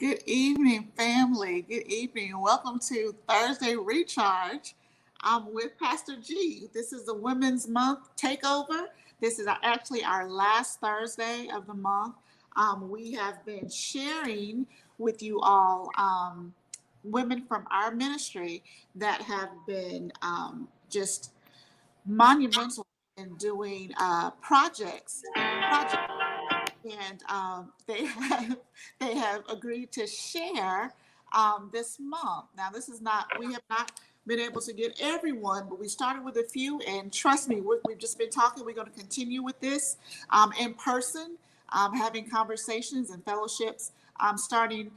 Good evening, family. Good evening. Welcome to Thursday Recharge. I'm with Pastor G. This is the Women's Month Takeover. This is actually our last Thursday of the month. We have been sharing with you all women from our ministry that have been just monumental in doing projects, and they have agreed to share this month. Now, this is not we have not been able to get everyone, but we started with a few, and trust me, we've just been talking. We're going to continue with this in person, having conversations and fellowships starting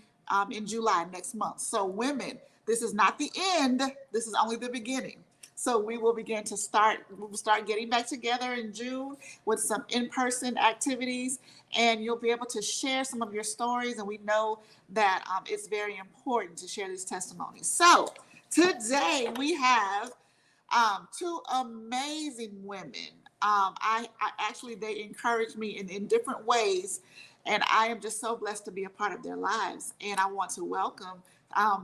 in July next month. So, women, this is not the end. This is only the beginning. So we'll start getting back together in June with some in-person activities, and you'll be able to share some of your stories. And we know that it's very important to share these testimonies. So today we have two amazing women. I actually, they encourage me in different ways, and I am just so blessed to be a part of their lives. And I want to welcome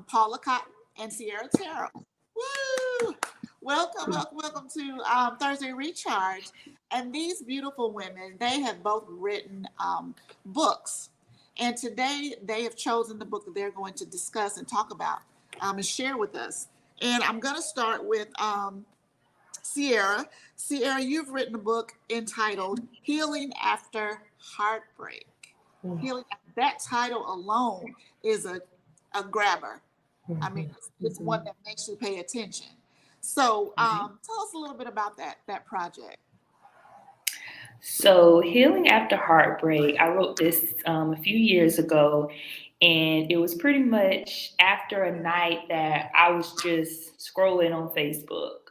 Paula Cotton and Sierra Terrell. Woo! Welcome to Thursday Recharge. And these beautiful women, they have both written books. And today they have chosen the book that they're going to discuss and talk about and share with us. And I'm going to start with Sierra. Sierra, you've written a book entitled Healing After Heartbreak. Healing, that title alone is a grabber. I mean, it's one that makes you pay attention. So tell us a little bit about that project. So, Healing After Heartbreak, I wrote this a few years ago, and it was pretty much after a night that I was just scrolling on Facebook.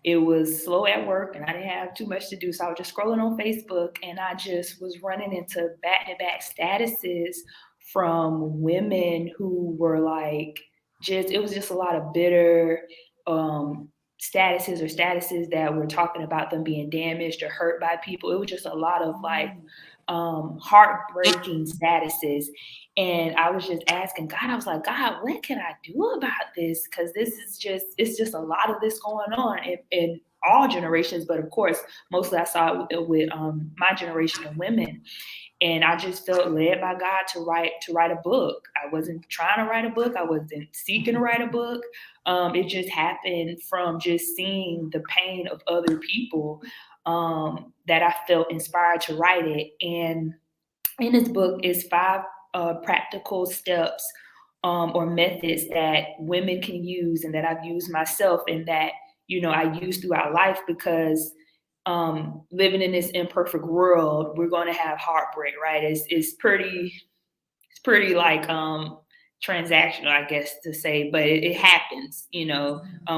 It was slow at work, and I didn't have too much to do, so I was just scrolling on Facebook, and I just was running into back-to-back statuses from women who were like, it was just a lot of bitter statuses that were talking about them being damaged or hurt by people. It was just a lot of like heartbreaking statuses. And I was just asking God, I was like, God, what can I do about this? Because it's just a lot of this going on in all generations. But of course, mostly I saw it with my generation of women. And I just felt led by God to write a book. I wasn't trying to write a book. I wasn't seeking to write a book. It just happened from just seeing the pain of other people that I felt inspired to write it. And in this book is 5 practical steps or methods that women can use and that I've used myself and that, I use throughout life because living in this imperfect world, we're going to have heartbreak, right? It's pretty like transactional, I guess to say, but it happens,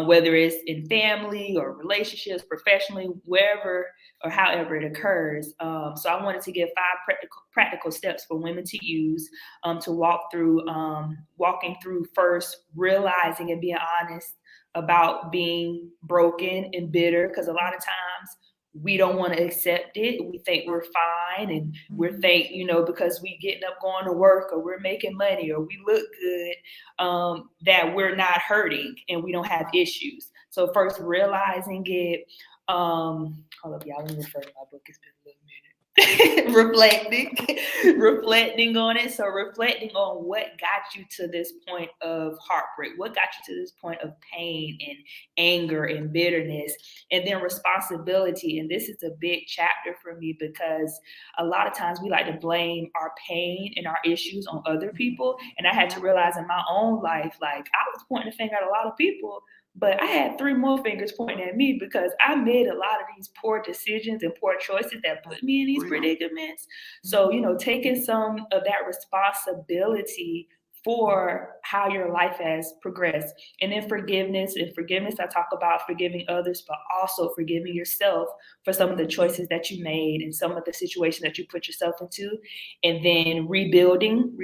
whether it's in family or relationships, professionally, wherever or however it occurs. So I wanted to give 5 practical steps for women to use to walking through first, realizing and being honest about being broken and bitter, because a lot of times we don't want to accept it. We think we're fine, and because we getting up going to work or we're making money or we look good, that we're not hurting and we don't have issues. So first realizing it, hold up, y'all, let me refer to my book. It's been a little minute. reflecting on it. So reflecting on what got you to this point of heartbreak, what got you to this point of pain and anger and bitterness, and then responsibility. And this is a big chapter for me because a lot of times we like to blame our pain and our issues on other people. And I had to realize in my own life, like I was pointing the finger at a lot of people, but I had 3 more fingers pointing at me because I made a lot of these poor decisions and poor choices that put me in these predicaments. So, taking some of that responsibility for how your life has progressed. And then forgiveness, I talk about forgiving others, but also forgiving yourself for some of the choices that you made and some of the situations that you put yourself into. And then rebuilding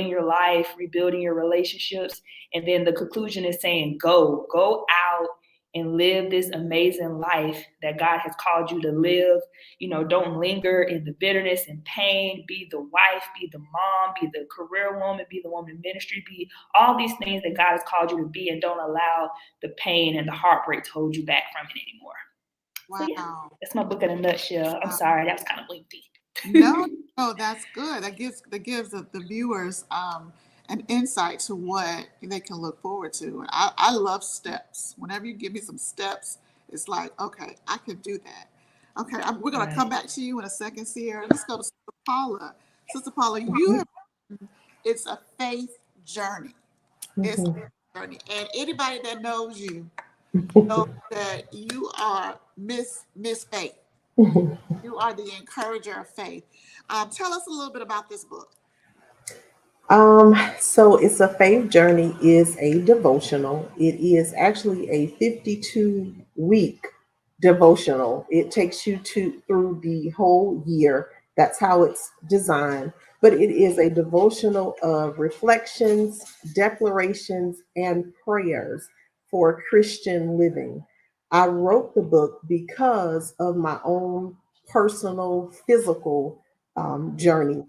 your life, rebuilding your relationships. And then the conclusion is saying, go out and live this amazing life that God has called you to live. You know, don't linger in the bitterness and pain. Be the wife, be the mom, be the career woman, be the woman in ministry, be all these things that God has called you to be, and don't allow the pain and the heartbreak to hold you back from it anymore. Wow. So yeah, that's my book in a nutshell. I'm sorry, that was kind of lengthy. No, no, that's good. That gives the viewers an insight to what they can look forward to. And I love steps. Whenever you give me some steps, it's like, okay, I can do that. Okay, we're going to come back to you in a second, Sierra. Let's go to Sister Paula. Sister Paula, you have, it's a faith journey. It's a journey. And anybody that knows you knows that you are Miss Faith. You are the encourager of faith. Tell us a little bit about this book. So It's a Faith Journey is a devotional. It is actually a 52-week devotional. It takes you through the whole year. That's how it's designed. But it is a devotional of reflections, declarations, and prayers for Christian living. I wrote the book because of my own personal physical journey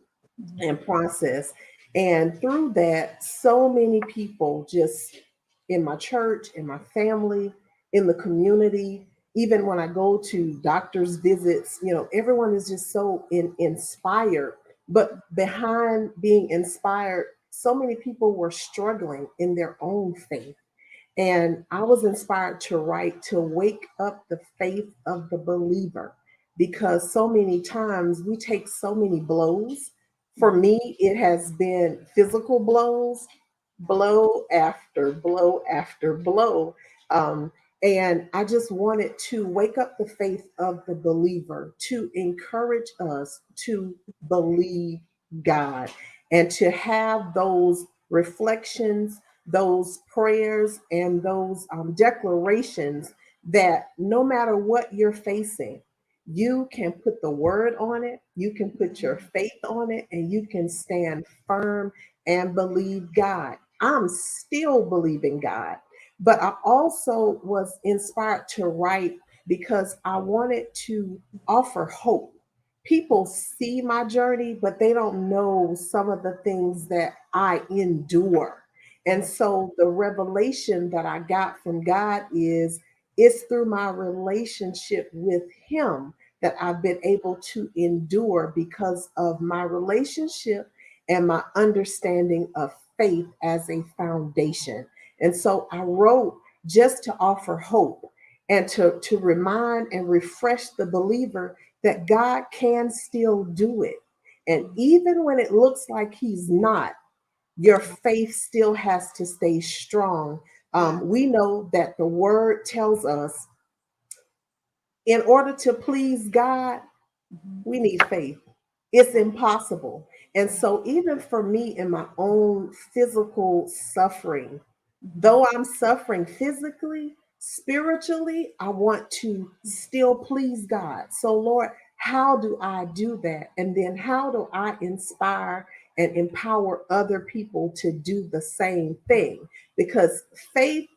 and process. And through that, so many people just in my church, in my family, in the community, even when I go to doctor's visits, everyone is just so inspired. But behind being inspired, so many people were struggling in their own faith. And I was inspired to write to wake up the faith of the believer because so many times we take so many blows. For me, it has been physical blows, blow after blow after blow. Um, and I just wanted to wake up the faith of the believer, to encourage us to believe God and to have those reflections, those prayers, and those declarations that no matter what you're facing, you can put the word on it, you can put your faith on it, and you can stand firm and believe God. I'm still believing God, but I also was inspired to write because I wanted to offer hope. People see my journey, but they don't know some of the things that I endure. And so the revelation that I got from God is it's through my relationship with Him that I've been able to endure because of my relationship and my understanding of faith as a foundation. And so I wrote just to offer hope and to remind and refresh the believer that God can still do it. And even when it looks like He's not, your faith still has to stay strong. We know that the word tells us in order to please God, we need faith. It's impossible. And so, even for me in my own physical suffering, though I'm suffering physically, spiritually, I want to still please God. So, Lord, how do I do that? And then, how do I inspire and empower other people to do the same thing? Because faith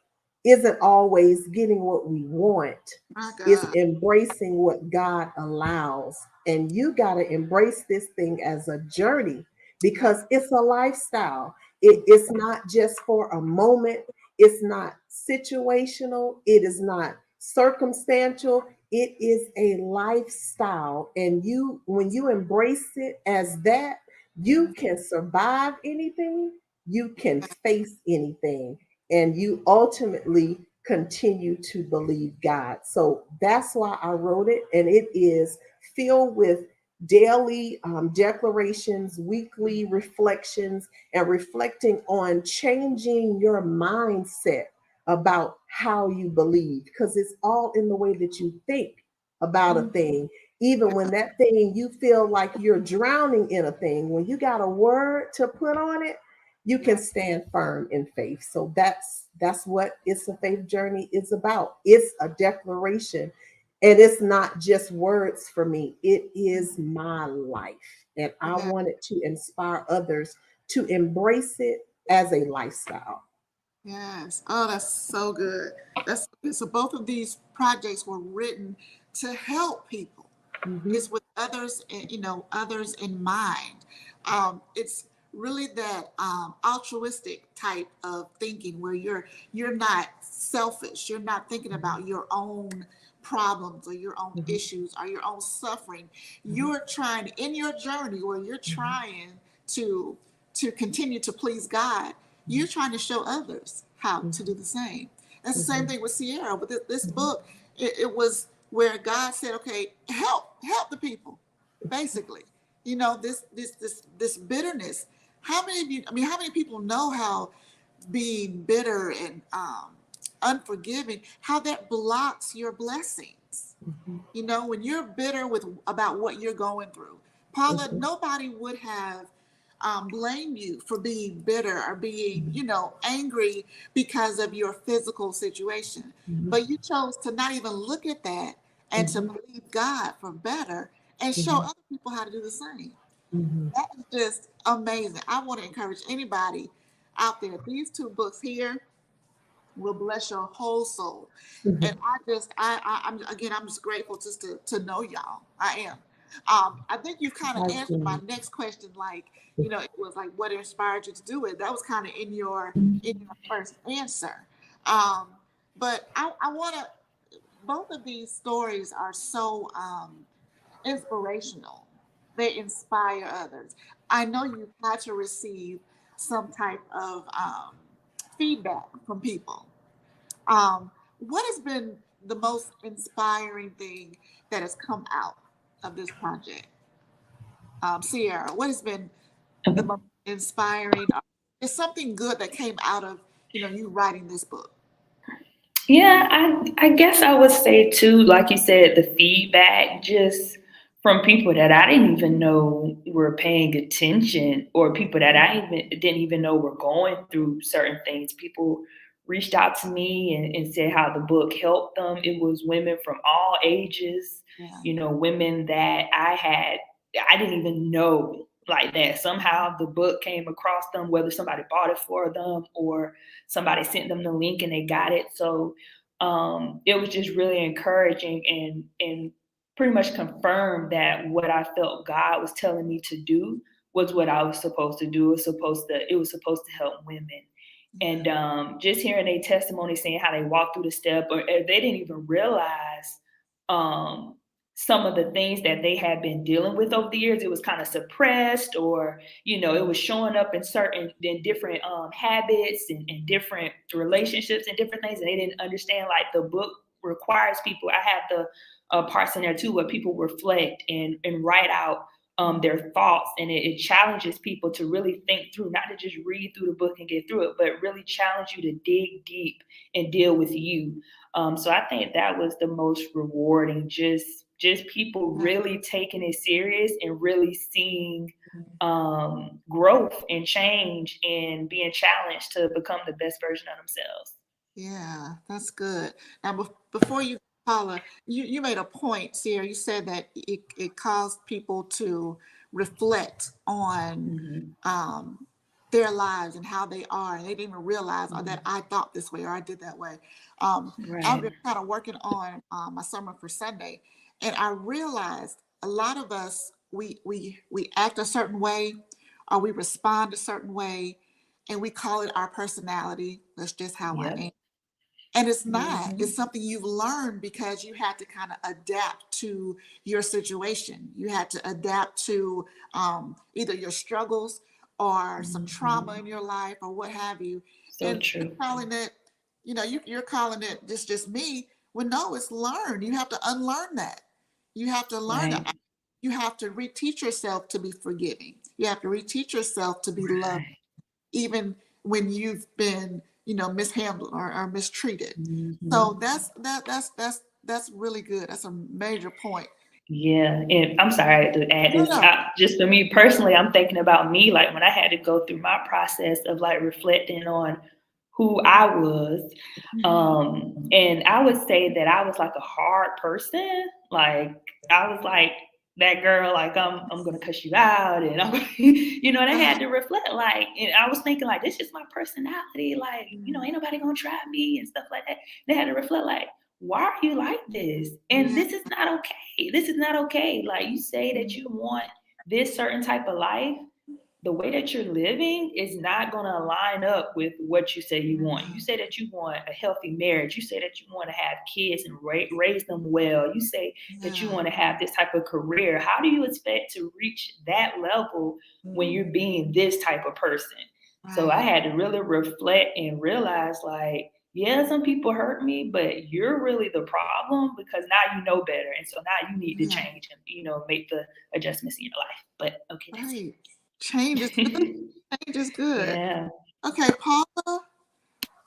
isn't always getting what we want, My it's God. embracing what God allows. And you got to embrace this thing as a journey because it's a lifestyle. It's not just for a moment, it's not situational, it is not circumstantial. It is a lifestyle. And when you embrace it as that, you can survive anything, you can face anything, and you ultimately continue to believe God. So that's why I wrote it. And it is filled with daily declarations, weekly reflections, and reflecting on changing your mindset about how you believe, because it's all in the way that you think about a thing. Even when that thing you feel like you're drowning in a thing, when you got a word to put on it, you can stand firm in faith. So that's what It's a Faith Journey is about. It's a declaration, and it's not just words for me. It is my life, and I Yeah. wanted to inspire others to embrace it as a lifestyle. Yes. Oh, that's so good. That's so good. So both of these projects were written to help people. Mhm. It's with others, others in mind. It's really that altruistic type of thinking where you're not selfish. You're not thinking about your own problems or your own Mhm. issues or your own suffering. Mhm. You're trying in your journey where you're Mhm. trying to to continue to please God. You're trying to show others how to do Mhm. the same. That's the same Mhm. thing with Sierra. With this Mhm. book, it was where God said, "Okay, help the people." Basically, this bitterness. How many of you? I mean, how many people know how being bitter and unforgiving, how that blocks your blessings? Mhm. When you're bitter with about what you're going through, Paula, Mhm. nobody would have blamed you for being bitter or being, angry because of your physical situation. Mhm. But you chose to not even look at that and to Mhm. believe God for better and show Mhm. other people how to do the same. Mhm. That is just amazing. I want to encourage anybody out there. These two books here will bless your whole soul. And Mhm. I'm just grateful just to know y'all. I am. I think you've kind of answered my Absolutely. next question, like, it was like what inspired you to do it. That was kind of in your first answer. Um, but I want to. Both of these stories are so inspirational. They inspire others. I know you've had to receive some type of feedback from people. What has been the most inspiring thing that has come out of this project? Sierra, what has been the Okay. most inspiring? Is something good that came out of you writing this book? Yeah, I guess I would say too, like you said, the feedback just from people that I didn't even know were paying attention, or people that I even didn't even know were going through certain things. People reached out to me and said how the book helped them. It was women from all ages, Yeah. women that I didn't even know like that. Somehow the book came across them, whether somebody bought it for them or somebody sent them the link and they got it. So it was just really encouraging and pretty much confirmed that what I felt God was telling me to do was what I was supposed to do. It was supposed to help women. And just hearing their testimony, saying how they walked through the step, or they didn't even realize um, some of the things that they had been dealing with over the years. It was kind of suppressed, or it was showing up in different habits and different relationships and different things, and they didn't understand. Like, the book requires people. I have the parts in there too where people reflect and write out their thoughts, and it challenges people to really think through, not to just read through the book and get through it, but really challenge you to dig deep and deal with you. So I think that was the most rewarding, just people Yeah. really taking it serious and really seeing growth and change and being challenged to become the best version of themselves. Yeah, that's good. Now, before you, Paula, you made a point, Sierra. You said that it caused people to reflect on Mhm. um, their lives and how they are, and they didn't even realize that Mhm. I thought this way or I did that way. I've Right. been kind of working on my Summer for Sunday, and I realized a lot of us we act a certain way, or we respond a certain way, and we call it our personality. That's just how I am. Yep. And it's not. It's Mhm. something you've learned because you had to kind of adapt to your situation. You had to adapt to either your struggles or some trauma Mhm. in your life or what have you. So And you're true. calling it, you're calling it just me. Well, no, it's learned. You have to unlearn that. You have to learn Right. that. You have to reteach yourself to be forgiving. You have to reteach yourself to be loved Right. even when you've been, mishandled or mistreated. So Mhm. that's really good. That's a major point. Yeah, and I'm sorry to add No, this. no. Just for me personally, I'm thinking about me, like when I had to go through my process of like reflecting on who I was. Mhm. And I would say that I was like a hard person. Like, I was like that girl, like I'm gonna cuss you out, and I'm gonna, you know, and I had to reflect, like, and I was thinking like, this is my personality, like, you know, ain't nobody gonna try me and stuff like that. And I had to reflect, like, why are you like this? And this is not okay. This is not okay. Like, you say that you want this certain type of life, the way that you're living is not going to line up with what you say you want. You say that you want a healthy marriage. You say that you want to have kids and raise them well. You say that you want to have this type of career. How do you expect to reach that level when you're being this type of person? So I had to really reflect and realize, like, yeah, some people hurt me, but you're really the problem, because now you know better. And so now you need to change and, you know, make the adjustments in your life. But okay, that's it. Change is good. Change is good. Yeah. Okay, Paula.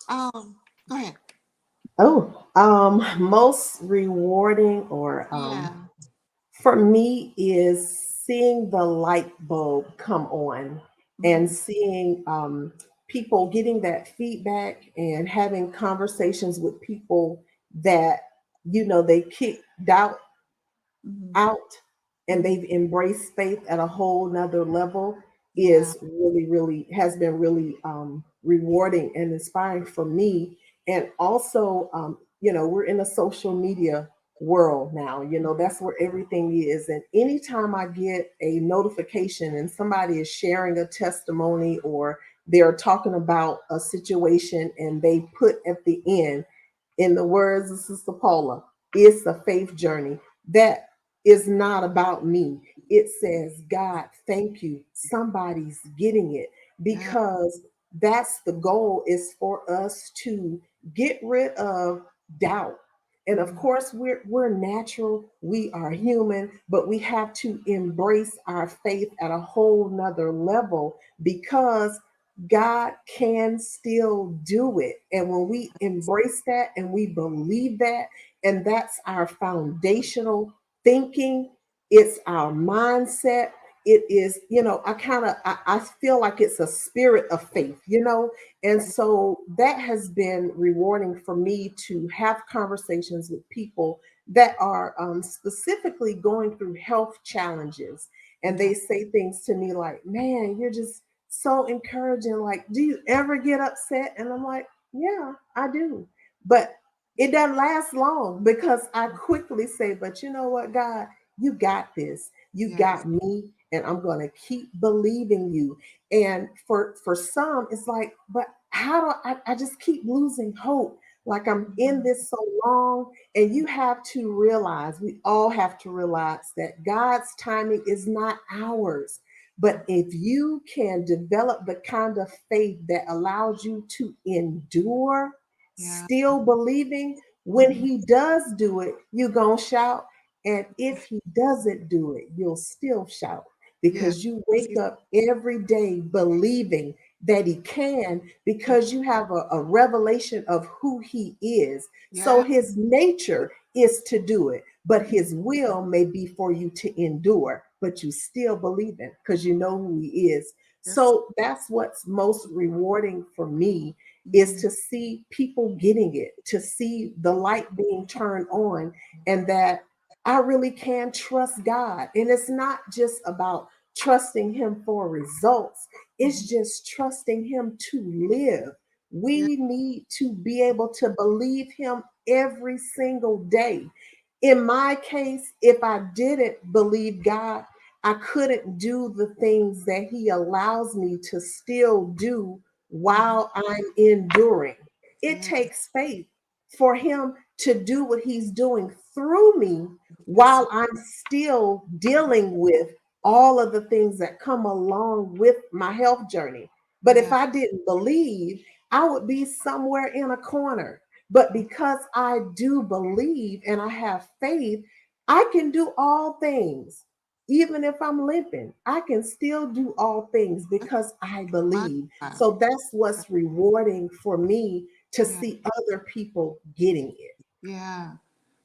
Go ahead. Most rewarding or for me is seeing the light bulb come on and seeing people getting that feedback and having conversations with people that, you know, they kick doubt out and they've embraced faith at a whole nother level is really has been really rewarding and inspiring for me. And also, you know, we're in a social media world now, you know, that's where everything is. And anytime I get a notification and somebody is sharing a testimony or they're talking about a situation and they put at the end, in the words of Sister Paula, it's a faith journey. That is not about me. It says, God, thank you. Somebody's getting it, because that's the goal, is for us to get rid of doubt. And of course, we're natural, we are human, but we have to embrace our faith at a whole nother level, because God can still do it. And when we embrace that and we believe that, and that's our foundational thinking, it's our mindset, it is, you know, I feel like it's a spirit of faith, you know. And so that has been rewarding for me, to have conversations with people that are specifically going through health challenges, and they say things to me like, man, you're just so encouraging, like, do you ever get upset? And I'm like, yeah, I do, but it doesn't last long, because I quickly say, but you know what, God, you got this. You got me, and I'm going to keep believing you. And for some, it's like, but how do I just keep losing hope? Like, I'm in this so long. And you have to realize, we all have to realize, that God's timing is not ours. But if you can develop the kind of faith that allows you to endure, still believing, when he does do it, you're going to shout. And if he doesn't do it, you'll still shout, because you wake up every day believing that he can, because you have a revelation of who he is. So his nature is to do it, but his will may be for you to endure, but you still believe it because you know who he is. So that's what's most rewarding for me, is to see people getting it, to see the light being turned on, and that I really can trust God. And it's not just about trusting him for results, it's just trusting him to live. We need to be able to believe him every single day. In my case, if I didn't believe God, I couldn't do the things that he allows me to still do while I'm enduring. It takes faith for him to do what he's doing through me while I'm still dealing with all of the things that come along with my health journey. But if I didn't believe, I would be somewhere in a corner. But because I do believe and I have faith, I can do all things. Even if I'm limping, I can still do all things because I believe. So that's what's rewarding for me, to see other people getting it.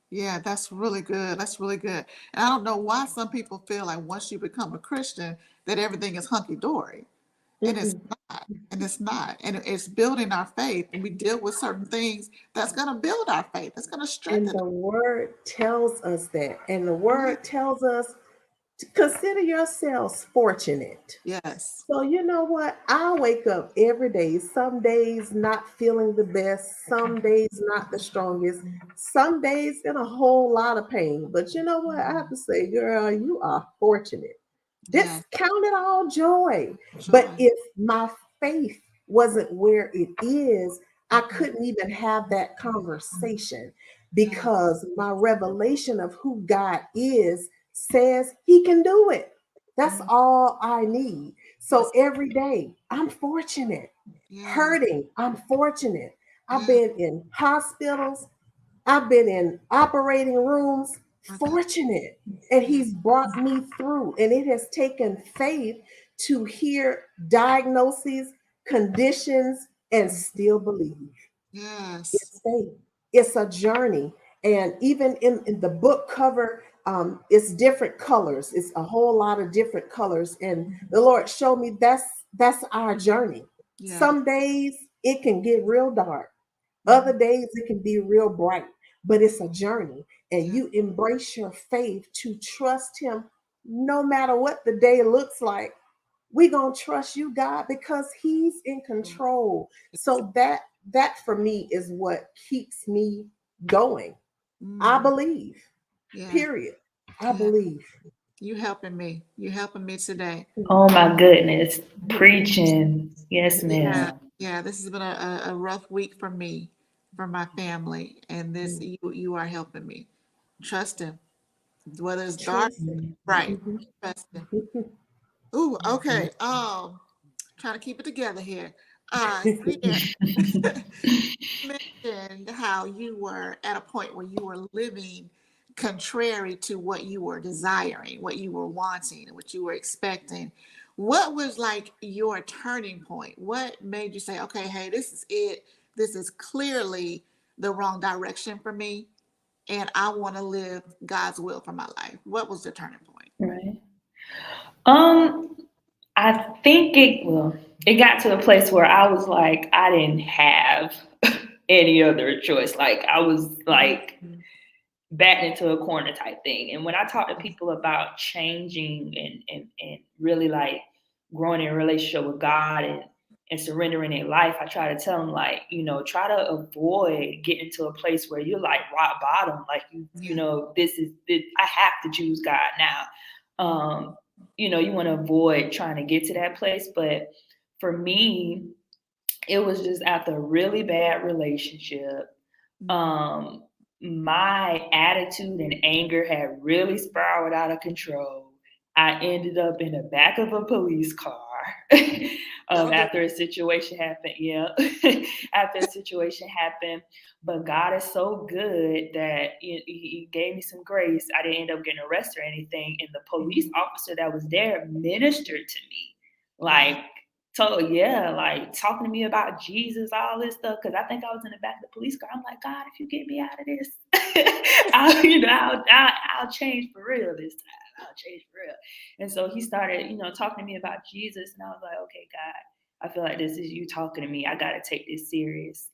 Yeah, that's really good. That's really good. And I don't know why some people feel like once you become a Christian, that everything is hunky dory. And it's not. And it's not. And it's building our faith. And we deal with certain things that's going to build our faith. That's going to And strengthen the word tells us that. And the word tells us Consider yourselves fortunate. Yes. So you know what? I wake up every day, some days not feeling the best, some days not the strongest, some days in a whole lot of pain. But you know what? I have to say, girl, you are fortunate. This Yes. count it all joy. But Joy. if my faith wasn't where it is, I couldn't even have that conversation Yeah. because my revelation of who God is says he can do it. That's Mm. all I need. So That's, every day, I'm fortunate. yes. Hurting, I'm fortunate. I've Yeah. been in hospitals, I've been in operating rooms, Okay. fortunate, and Yeah. he's brought me through. And it has taken faith to hear diagnoses, conditions, and still believe. Yes. It's faith. It's a journey. And even in the book cover, it's different colors. It's a whole lot of different colors. And the Lord showed me that's our journey. Yeah. Some days it can get real dark. Other days it can be real bright, but it's a journey. And Yeah. you embrace your faith to trust him no matter what the day looks like. We're gonna trust you, God, because he's in control. So that for me is what keeps me going. I Mm. believe, Yeah. period. I Yeah. believe. You helping me. You helping me today. Oh my goodness. Preaching. Yes, Yeah. ma'am. Yeah. This has been a rough week for me, for my family. And this, you are helping me. Trust him. Whether it's dark, Trust. right. Mhm. Trust him. Ooh, okay. Trying to keep it together here. Seer, mentioned how you were at a point where you were living contrary to what you were desiring, what you were wanting, what you were expecting. What was like your turning point? What made you say, okay, hey, this is it. This is clearly the wrong direction for me, and I want to live God's will for my life. What was the turning point? Right. Um, I think it got to a place where I was like, I didn't have any other choice. Like I was like backed into a corner type thing. And when I talk to people about changing and really like growing in a relationship with God and surrendering their life, I try to tell them like, try to avoid getting to a place where you're like rock bottom. Like Yeah. I have to choose God now. You want to avoid trying to get to that place. But for me, it was just after a really bad relationship. Um, my attitude and anger had really spiraled out of control. I ended up in the back of a police car That'll do. after a situation happened. Yeah, after a situation happened. But God is so good that he gave me some grace. I didn't end up getting arrested or anything. And the police officer that was there ministered to me. Wow. Like, like talking to me about Jesus, all this stuff. Cause I think I was in the back of the police car. I'm like, God, if you get me out of this, I'll change for real this time. I'll change for real. And so he started, talking to me about Jesus. And I was like, okay, God, I feel like this is you talking to me. I got to take this serious.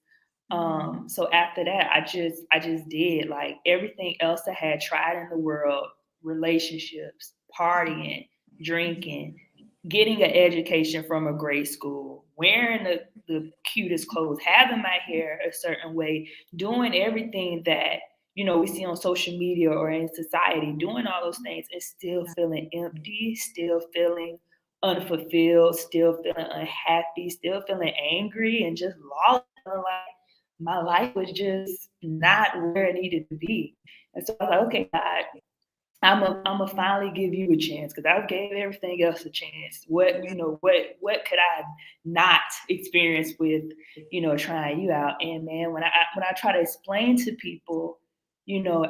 So after that, I just did like everything else I had tried in the world, relationships, partying, drinking, getting an education from a grade school, wearing the cutest clothes, having my hair a certain way, doing everything that we see on social media or in society, doing all those things and still feeling empty, still feeling unfulfilled, still feeling unhappy, still feeling angry and just lost. Like my life was just not where it needed to be. And so I was like, okay, God, I'm a finally give you a chance because I gave everything else a chance. What could I not experience with trying you out? And man, when I try to explain to people,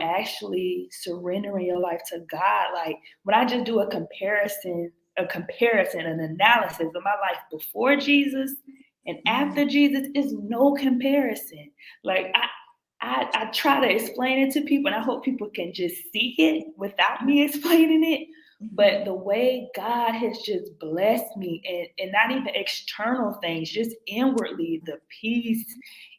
actually surrendering your life to God, like when I just do a comparison, an analysis of my life before Jesus and after Jesus, is no comparison. Like I try to explain it to people, and I hope people can just see it without me explaining it. But the way God has just blessed me, and not even external things, just inwardly, the peace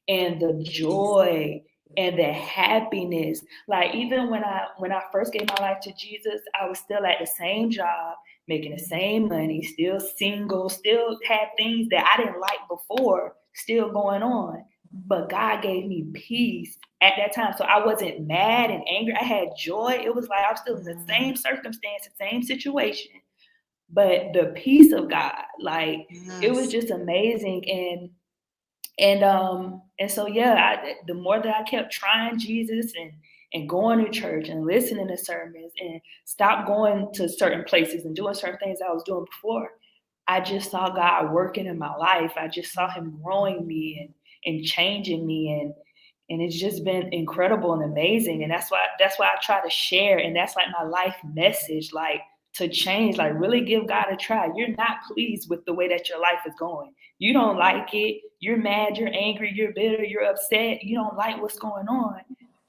and the joy and the happiness. Like even when I first gave my life to Jesus, I was still at the same job, making the same money, still single, still had things that I didn't like before still going on. But God gave me peace at that time. So I wasn't mad and angry. I had joy. It was like I was still in the same circumstance, the same situation, but the peace of God, like it was Yes. just amazing. And so yeah, the more that I kept trying Jesus and going to church and listening to sermons and stopped going to certain places and doing certain things I was doing before, I just saw God working in my life. I just saw him growing me and changing me, and it's just been incredible and amazing. And that's why I try to share, and that's like my life message, like to change, like really give God a try. You're not pleased with the way that your life is going. You don't like it. You're mad, you're angry, you're bitter, you're upset. You don't like what's going on.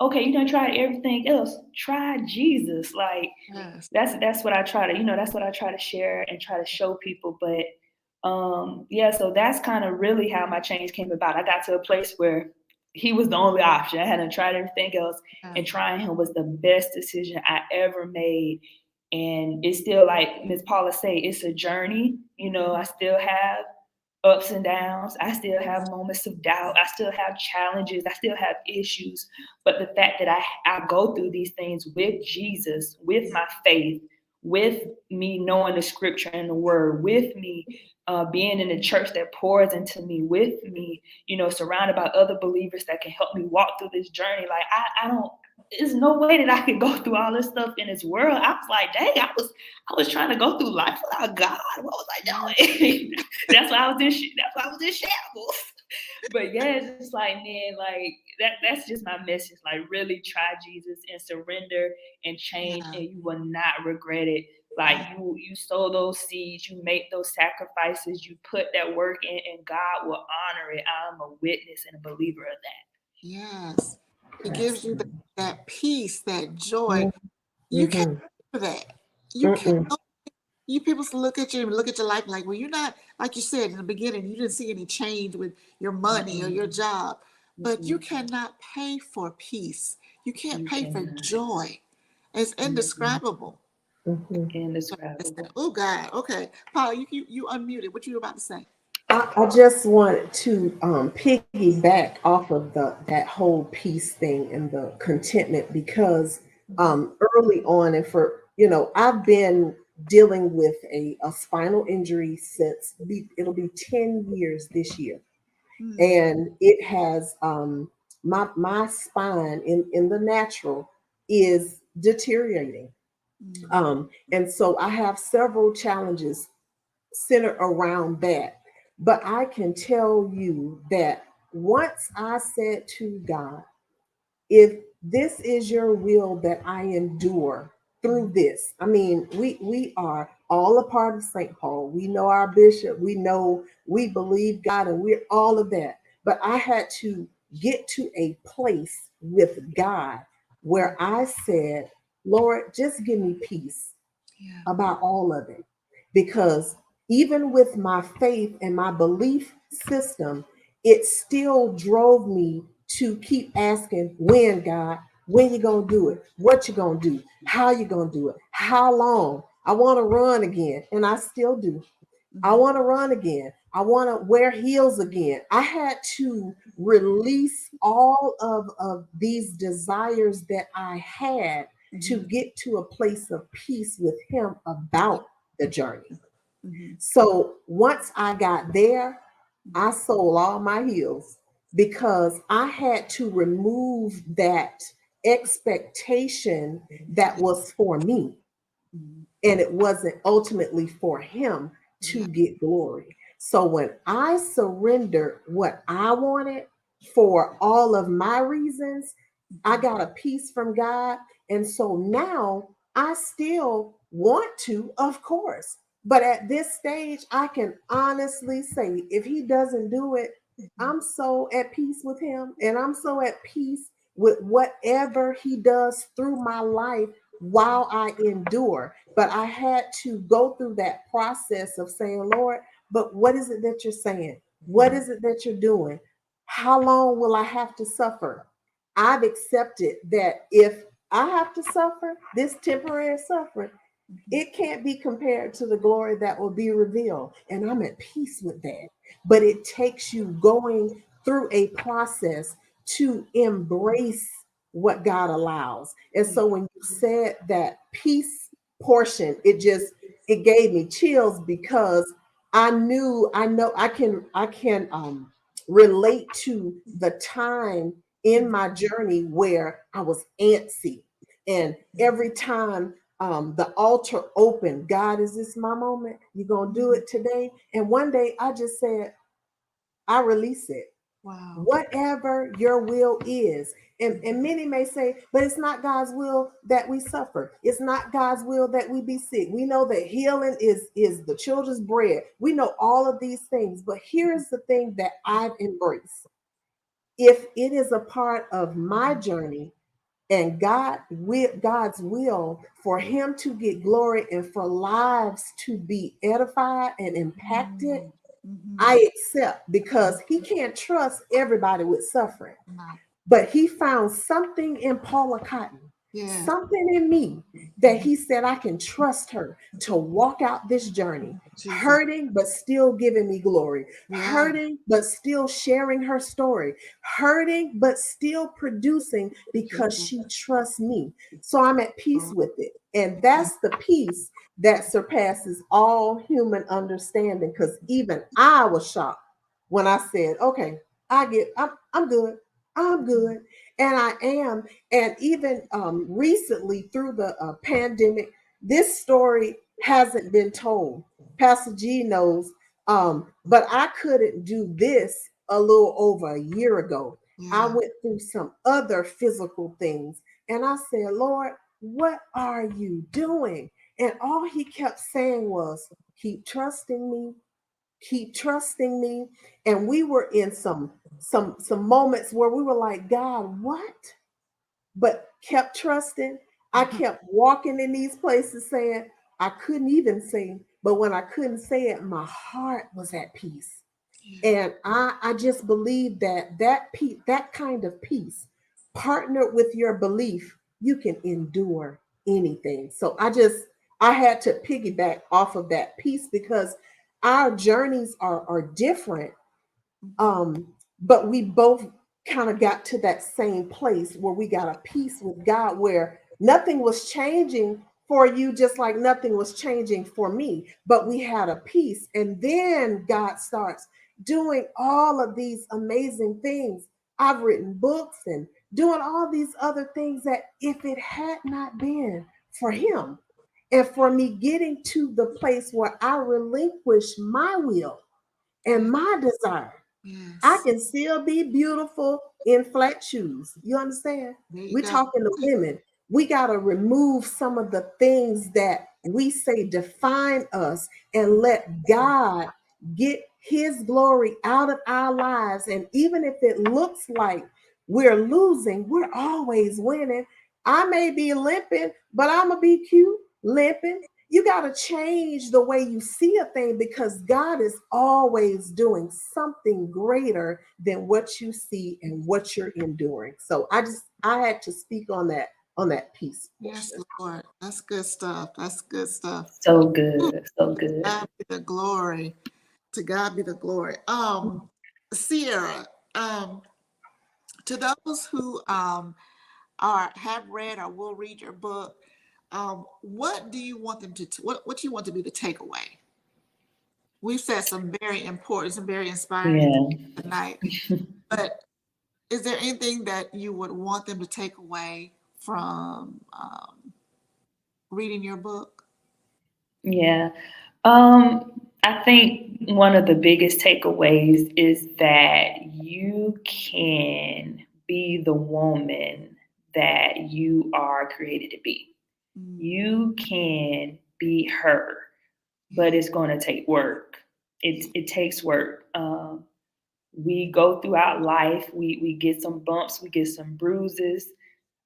Okay, you done tried everything else. Try Jesus. Like Yes. that's what I try to, that's what I try to share and try to show people. But yeah, so that's kind of really how my change came about. I got to a place where he was the only option. I hadn't tried everything else, and trying him was the best decision I ever made. And it's still like Miss Paula say, it's a journey. I still have ups and downs. I still have moments of doubt. I still have challenges. I still have issues. But the fact that I go through these things with Jesus, with my faith, with me knowing the scripture and the word, with me being in a church that pours into me, with me, surrounded by other believers that can help me walk through this journey. Like I don't, there's no way that I could go through all this stuff in this world. I was like, dang, I was trying to go through life without God. What was I doing? That's why I was in shambles. But yeah, it's just like, man, like that's just my message. Like really try Jesus and surrender and change, Yeah. and you will not regret it. Like you sow those seeds, you make those sacrifices, you put that work in, and God will honor it. I'm a witness and a believer of that. Yes. It gives you that peace, that joy. Mhm. You can't Mhm. do that. You can't. Mm-mm. You people look at you and look at your life like, well, you're not, like you said in the beginning, you didn't see any change with your money or your job, but you cannot pay for peace. You can't You pay for cannot. joy. It's indescribable. Mhm. Indescribable. Oh God. Okay. Paula, you unmuted. What you about to say? I just wanted to piggyback off of that whole peace thing and the contentment because early on, and for I've been dealing with a spinal injury since it'll be 10 years this year, Hmm. and it has my spine in the natural is deteriorating, Hmm. and so I have several challenges centered around that. But I can tell you that once I said to God, if this is your will that I endure through this, I mean, we are all a part of St. Paul. We know our bishop, we know we believe God, and we're all of that. But I had to get to a place with God where I said, Lord, just give me peace Yeah. about all of it. Because even with my faith and my belief system, it still drove me to keep asking, when, God, when you gonna do it? What you gonna do? How you gonna do it? How long? I want to run again, and I still do. I Mhm. want to run again. I want to wear heels again. I had to release all of these desires that I had to Mhm. get to a place of peace with him about the journey. Mhm. So once I got there, I sold all my heels because I had to remove that expectation that was for me, Mhm. and it wasn't ultimately for him Yeah. to get glory. So when I surrendered what I wanted for all of my reasons, I Mhm. got a peace from God. And so now I still want to, of course. But at this stage, I can honestly say if he doesn't do it, Mhm. I'm so at peace with him, and I'm so at peace with whatever he does through my life while I endure. But I had to go through that process of saying, Lord, but what is it that you're saying? What is it that you're doing? How long will I have to suffer? I've accepted that if I have to suffer this temporary suffering, it can't be compared to the glory that will be revealed. And I'm at peace with that. But it takes you going through a process to embrace what God allows. And so when you said that peace portion, it gave me chills because I know I can relate to the time in my journey where I was antsy. And every time the altar open, God, is this my moment? You're going to do it today? And one day I just said, I release it. Wow. Whatever your will is. And many may say, but it's not God's will that we suffer. It's not God's will that we be sick. We know that healing is the children's bread. We know all of these things. But here's the thing that I've embraced. If it is a part of my journey, and God's will for him to get glory and for lives to be edified and impacted, Mhm. I accept, because he can't trust everybody with suffering. No. But he found something in Paula Cotton, Yeah. something in me, that he said I can trust her to walk out this journey, Jesus. hurting but still giving me glory, Yeah. hurting but still sharing her story, hurting but still producing because she trusts me. So I'm at peace with it. And that's the peace that surpasses all human understanding, because even I was shocked when I said, okay, I'm good. I'm good. And I am. And even recently through the pandemic, this story hasn't been told. Pastor G knows. But I couldn't do this a little over a year ago. I Yeah. went through some other physical things. And I said, Lord, what are you doing? And all he kept saying was, keep trusting me, keep trusting me. And we were in some moments where we were like, God, what? But kept trusting. I kept walking in these places saying I couldn't even sing, but when I couldn't say it, my heart was at peace. And I just believe that peace, that kind of peace, partnered with your belief, you can endure anything. So I had to piggyback off of that piece, because our journeys are different. But we both kind of got to that same place where we got a peace with God, where nothing was changing for you, just like nothing was changing for me, but we had a peace. And then God starts doing all of these amazing things. I've written books and doing all these other things that, if it had not been for him and for me getting to the place where I relinquish my will and my desire, I Yes. can still be beautiful in flat shoes. You understand? There you We're go. talking to women. We got to remove some of the things that we say define us and let God get his glory out of our lives. And even if it looks like we're losing, we're always winning. I may be limping, but I'm going to be cute limping. You got to change the way you see a thing, because God is always doing something greater than what you see and what you're enduring. So I had to speak on that piece. Yes, Lord. That's good stuff. That's good stuff. So good. So good. God be the glory. To God be the glory. Sierra, to those who have read or will read your book, what do you want them to what do you want to be the takeaway? We've said some very important, some very inspiring Yeah. things tonight, but is there anything that you would want them to take away from reading your book? Yeah. I think one of the biggest takeaways is that you can be the woman that you are created to be. You can be her, but it's going to take work. It takes work. We go throughout life. We get some bumps. We get some bruises.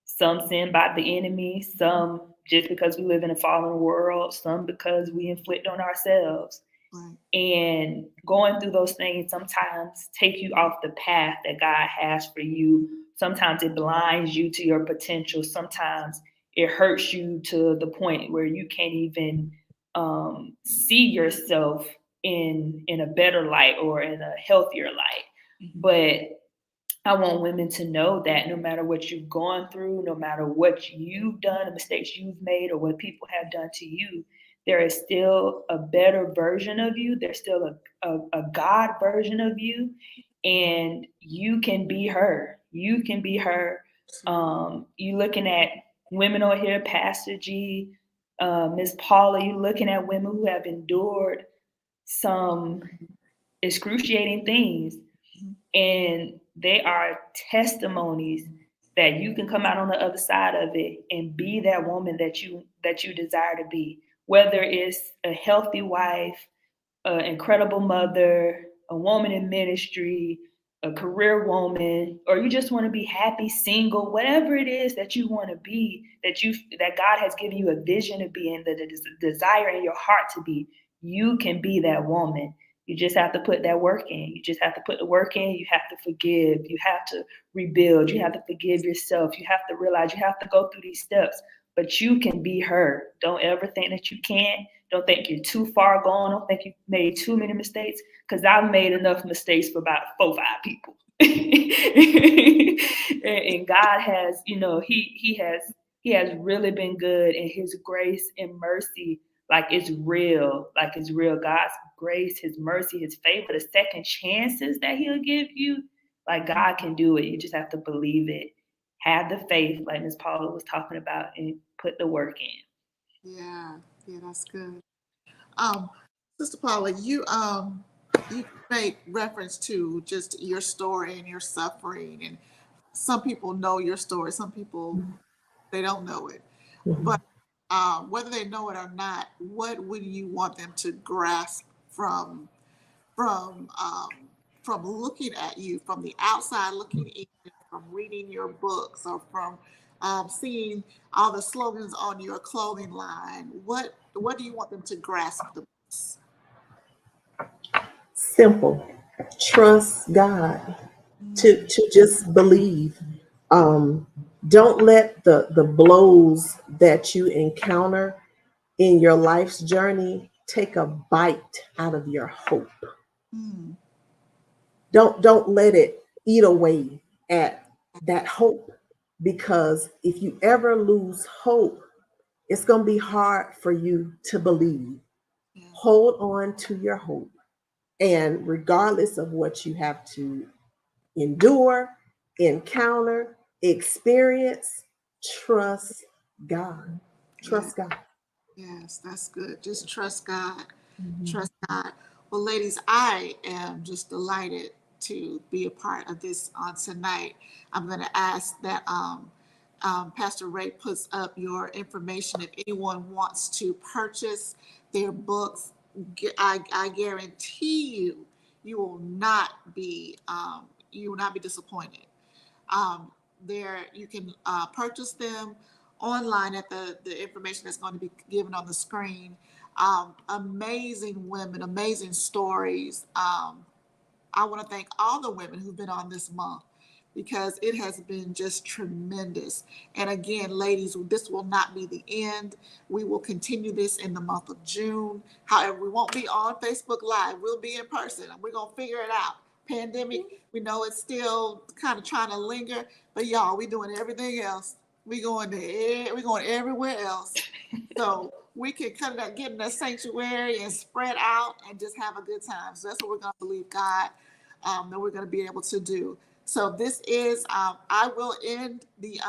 Some sent by the enemy. Some just because we live in a fallen world. Some because we inflict on ourselves. Right. And going through those things sometimes take you off the path that God has for you sometimes it blinds you to your potential. Sometimes it hurts you to the point where you can't even see yourself in a better light or in a healthier light. But I want women to know that no matter what you've gone through, no matter what you've done, the mistakes you've made, or what people have done to you, there is still a better version of you. There's still a God version of you, and you can be her. You can be her. You looking at women over here, Pastor G, Miss Paula, you looking at women who have endured some excruciating things, and they are testimonies that you can come out on the other side of it and be that woman that you desire to be, whether it's a healthy wife, an incredible mother, a woman in ministry, a career woman, or you just want to be happy single, whatever it is that you want to be, that God has given you a vision to be, and the desire in your heart to be, you can be that woman. You just have to put that work in. You just have to put the work in. You have to forgive. You have to rebuild. You have to forgive yourself. You have to realize you have to go through these steps, but you can be her. Don't ever think that you can't. Don't think you're too far gone. Don't think you've made too many mistakes, because I've made enough mistakes for about 4 or 5 people. and God has, he has really been good, and his grace and mercy, like it's real. God's grace, his mercy, his favor, the second chances that he'll give you, like God can do it. You just have to believe it. Have the faith, like Ms. Paula was talking about, and put the work in. Yeah, that's good. Sister Paula, you make reference to just your story and your suffering, and some people know your story, some people they don't know it. But whether they know it or not, what would you want them to grasp from looking at you from the outside, looking in, from reading your books, or from seeing all the slogans on your clothing line? What do you want them to grasp the most? Simple. Trust God. To just believe. Don't let the blows that you encounter in your life's journey take a bite out of your hope. Don't let it eat away at that hope, because if you ever lose hope, it's going to be hard for you to believe. Hold on to your hope, and regardless of what you have to endure, encounter, experience, trust God. Trust God. Yes, that's good. Just trust God. Trust God. Well, ladies, I am just delighted to be a part of this on tonight. I'm going to ask that Pastor Ray puts up your information if anyone wants to purchase their books. I guarantee you, you will not be disappointed. There, you can purchase them online at the information that's going to be given on the screen. Amazing women, amazing stories. I want to thank all the women who've been on this month, because it has been just tremendous. And again, ladies, this will not be the end. We will continue this in the month of June. However, we won't be on Facebook Live. We'll be in person, and we're going to figure it out. Pandemic, we know it's still kind of trying to linger, but y'all, we're doing everything else. We're going everywhere else. So we can kind of get in a sanctuary and spread out and just have a good time. So that's what we're going to believe God that we're going to be able to do. So this is, I will end the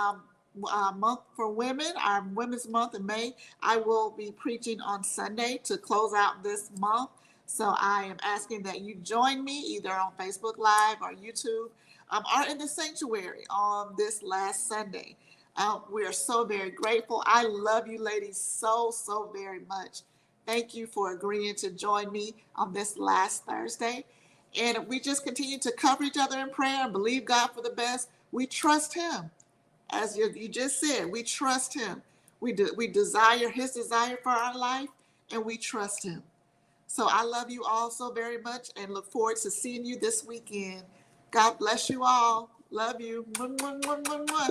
month for women, our Women's Month in May. I will be preaching on Sunday to close out this month. So I am asking that you join me either on Facebook Live or YouTube, or in the sanctuary on this last Sunday. We are so very grateful. I love you ladies so very much. Thank you for agreeing to join me on this last Thursday. And we just continue to cover each other in prayer and believe God for the best. We trust him. As you just said, we trust him. We desire his desire for our life, and we trust him. So I love you all so very much and look forward to seeing you this weekend. God bless you all. Love you. Mwah, mwah, mwah, mwah, mwah.